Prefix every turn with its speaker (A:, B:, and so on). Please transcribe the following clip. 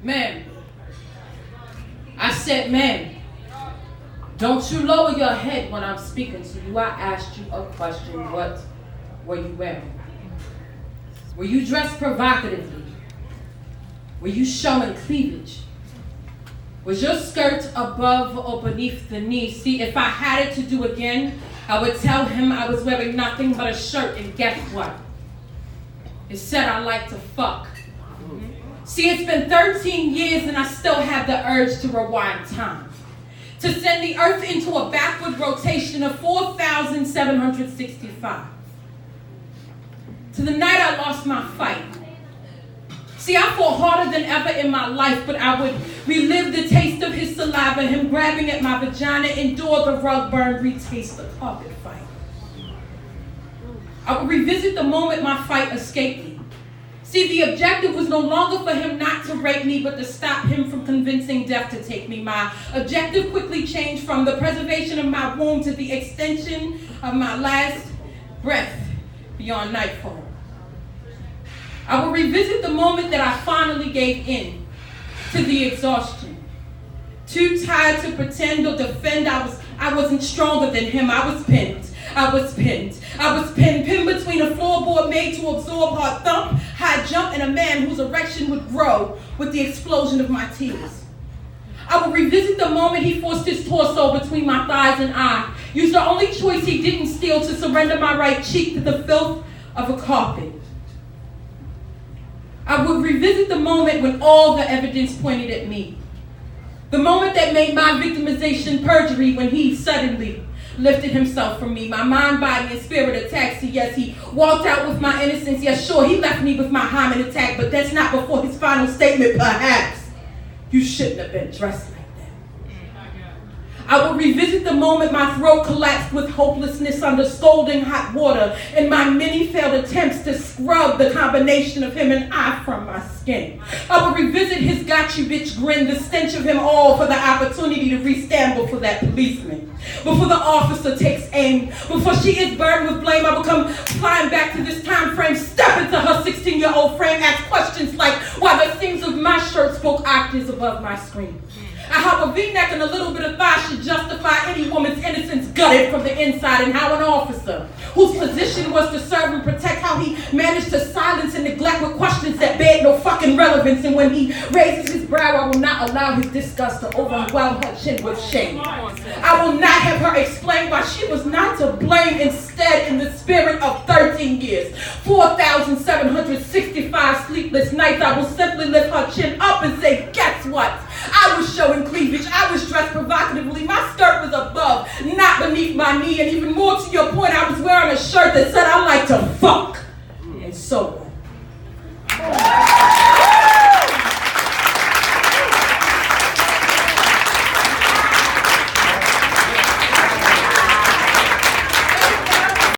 A: Ma'am. I said, ma'am, don't you lower your head when I'm speaking to you. I asked you a question. What were you wearing? Were you dressed provocatively? Were you showing cleavage? Was your skirt above or beneath the knee? See, if I had it to do again, I would tell him I was wearing nothing but a shirt, and guess what? It said I like to fuck. See, it's been 13 years and I still have the urge to rewind time. To send the earth into a backward rotation of 4,765. To the night I lost my fight. See, I fought harder than ever in my life, but I would relive the taste of his saliva, him grabbing at my vagina, endure the rug burn, retaste the carpet fight. I would revisit the moment my fight escaped me. See, the objective was no longer for him not to rape me, but to stop him from convincing death to take me. My objective quickly changed from the preservation of my womb to the extension of my last breath beyond nightfall. I will revisit the moment that I finally gave in to the exhaustion. Too tired to pretend or defend, I wasn't stronger than him. I was pinned, pinned between a floorboard made to absorb hard thump, high jump, and a man whose erection would grow with the explosion of my tears. I will revisit the moment he forced his torso between my thighs and I, used the only choice he didn't steal to surrender my right cheek to the filth of a carpet. I would revisit the moment when all the evidence pointed at me. The moment that made my victimization perjury, when he suddenly lifted himself from me. My mind, body, and spirit a taxi. Yes, he walked out with my innocence. Yes, sure, he left me with my hymen intact, but that's not before his final statement, perhaps. You shouldn't have been dressed like that. I will revisit the moment my throat collapsed with hopelessness under scalding hot water and my many failed attempts to scrub the combination of him and I from my skin. I will revisit his got you bitch grin, the stench of him all for the opportunity to re-stand before that policeman. Before the officer takes aim, before she is burned with blame, I will come flying back to this time frame, step into her 16-year-old frame, ask questions like why the seams of my shirt spoke octaves above my scream. How a V-neck and a little bit of thigh should justify any woman's innocence gutted from the inside, and how an officer whose position was to serve and protect, how he managed to silence and neglect with questions that bear no fucking relevance, and when he raises his brow, I will not allow his disgust to overwhelm her chin with shame. I will not have her explain why she was not to blame. Instead, in the spirit of 13 years, 4,765 sleepless nights, I will simply lift her chin up and say, guess what? I was showing cleavage. I was dressed provocatively. My skirt was above, not beneath my knee. And even more to your point, I was wearing a shirt that said I like to fuck. And so